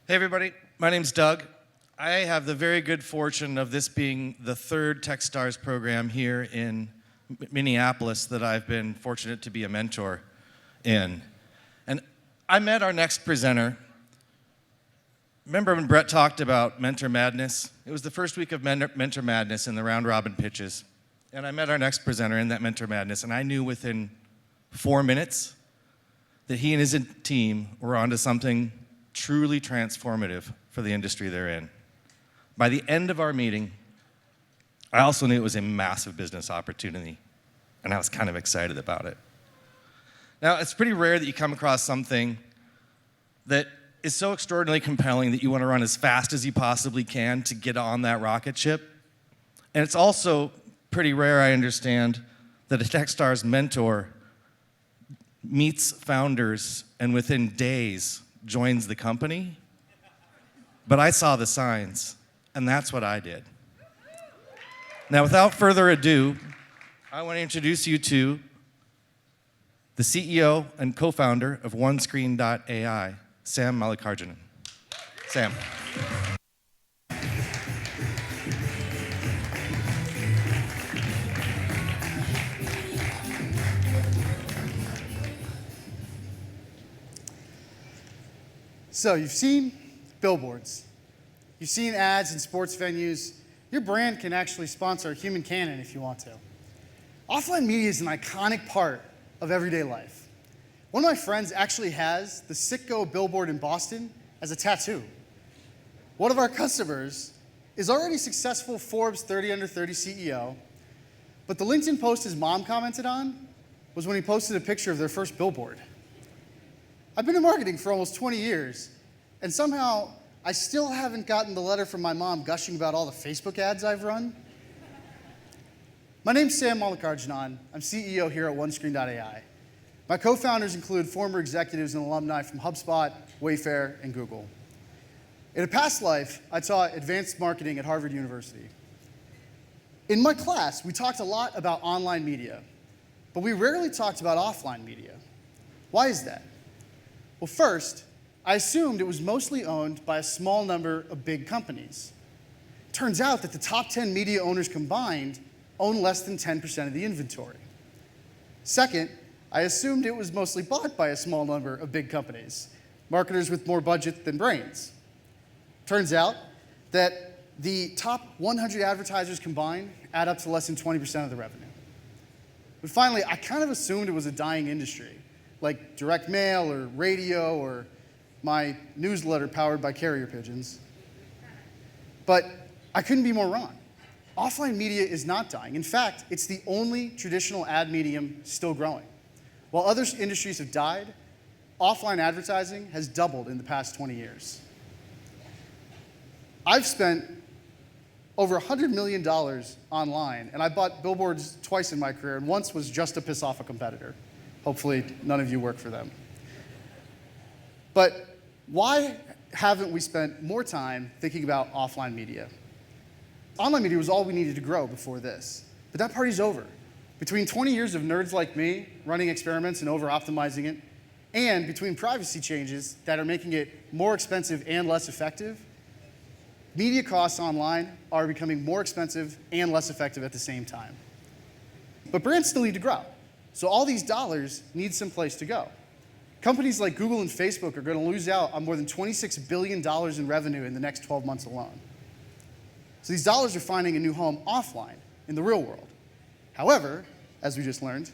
Hey everybody, my name's Doug. I have the very good fortune of this being the third TechStars program here in Minneapolis that I've been fortunate to be a mentor in. And I met our next presenter. Remember when Brett talked about Mentor Madness? It was the first week of Mentor Madness in the round robin pitches. And I met our next presenter in that Mentor Madness, and I knew within 4 minutes that he and his team were onto something truly transformative for the industry they're in. By the end of our meeting, I also knew it was a massive business opportunity, and I was kind of excited about it. Now, it's pretty rare that you come across something that is so extraordinarily compelling that you want to run as fast as you possibly can to get on that rocket ship. And it's also pretty rare, I understand, that a TechStars mentor meets founders and within days joins the company. But I saw the signs, and that's what I did. Now, without further ado, I want to introduce you to the CEO and co-founder of OneScreen.ai, Sam Mallikarjunan. Sam. So you've seen billboards. You've seen ads in sports venues. Your brand can actually sponsor a human cannon if you want to. Offline media is an iconic part of everyday life. One of my friends actually has the Sitco billboard in Boston as a tattoo. One of our customers is already successful Forbes 30 Under 30 CEO, but the LinkedIn post his mom commented on was when he posted a picture of their first billboard. I've been in marketing for almost 20 years, and somehow I still haven't gotten the letter from my mom gushing about all the Facebook ads I've run. My name's Sam Mallikarjunan. I'm CEO here at OneScreen.ai. My co-founders include former executives and alumni from HubSpot, Wayfair, and Google. In a past life, I taught advanced marketing at Harvard University. In my class, we talked a lot about online media, but we rarely talked about offline media. Why is that? Well, first, I assumed it was mostly owned by a small number of big companies. Turns out that the top 10 media owners combined own less than 10% of the inventory. Second, I assumed it was mostly bought by a small number of big companies, marketers with more budget than brains. Turns out that the top 100 advertisers combined add up to less than 20% of the revenue. But finally, I kind of assumed it was a dying industry, like direct mail or radio or my newsletter powered by carrier pigeons. But I couldn't be more wrong. Offline media is not dying. In fact, it's the only traditional ad medium still growing. While other industries have died, offline advertising has doubled in the past 20 years. I've spent over $100 million online, and I bought billboards twice in my career, and once was just to piss off a competitor. Hopefully, none of you work for them. But why haven't we spent more time thinking about offline media? Online media was all we needed to grow before this, but that party's over. Between 20 years of nerds like me running experiments and over-optimizing it, and between privacy changes that are making it more expensive and less effective, media costs online are becoming more expensive and less effective at the same time. But brands still need to grow. So all these dollars need some place to go. Companies like Google and Facebook are going to lose out on more than $26 billion in revenue in the next 12 months alone. So these dollars are finding a new home offline, in the real world. However, as we just learned,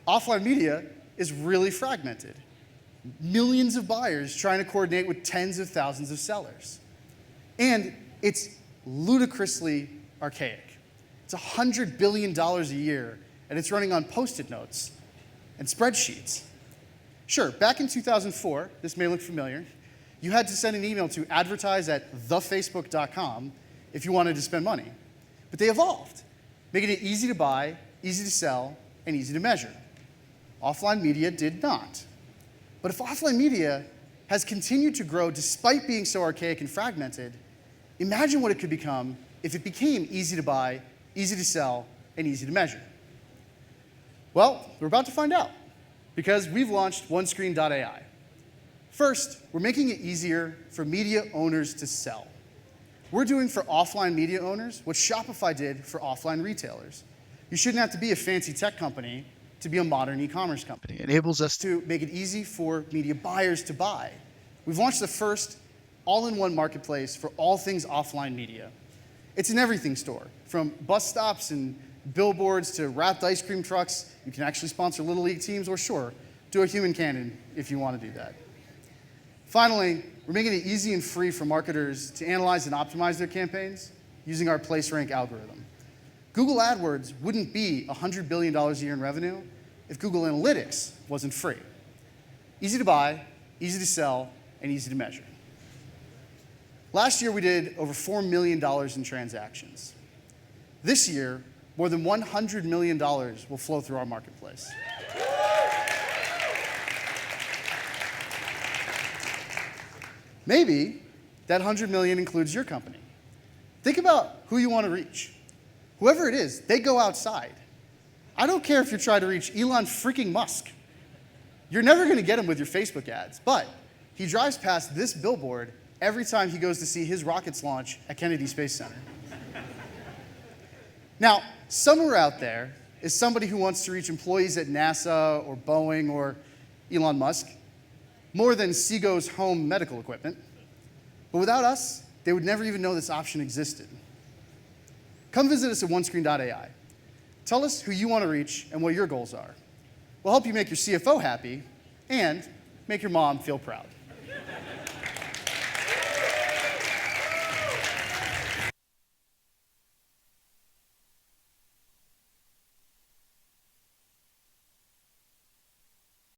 offline media is really fragmented. Millions of buyers trying to coordinate with tens of thousands of sellers. And it's ludicrously archaic. It's $100 billion a year, and it's running on Post-it notes and spreadsheets. Sure, back in 2004, this may look familiar, you had to send an email to advertise@thefacebook.com if you wanted to spend money. But they evolved, making it easy to buy, easy to sell, and easy to measure. Offline media did not. But if offline media has continued to grow despite being so archaic and fragmented, imagine what it could become if it became easy to buy, easy to sell, and easy to measure. Well, we're about to find out, because we've launched OneScreen.ai. First, we're making it easier for media owners to sell. We're doing for offline media owners what Shopify did for offline retailers. You shouldn't have to be a fancy tech company to be a modern e-commerce company. It enables us to make it easy for media buyers to buy. We've launched the first all-in-one marketplace for all things offline media. It's an everything store, from bus stops and billboards to wrapped ice cream trucks. You can actually sponsor Little League teams, or sure, do a human cannon if you want to do that. Finally, we're making it easy and free for marketers to analyze and optimize their campaigns using our PlaceRank algorithm. Google AdWords wouldn't be $100 billion a year in revenue if Google Analytics wasn't free. Easy to buy, easy to sell, and easy to measure. Last year, we did over $4 million in transactions. This year, more than $100 million will flow through our marketplace. Maybe that 100 million includes your company. Think about who you want to reach. Whoever it is, they go outside. I don't care if you're trying to reach Elon freaking Musk. You're never going to get him with your Facebook ads, but he drives past this billboard every time he goes to see his rockets launch at Kennedy Space Center. Now, somewhere out there is somebody who wants to reach employees at NASA or Boeing or Elon Musk more than Seago's home medical equipment. But without us, they would never even know this option existed. Come visit us at OneScreen.ai. Tell us who you want to reach and what your goals are. We'll help you make your CFO happy and make your mom feel proud.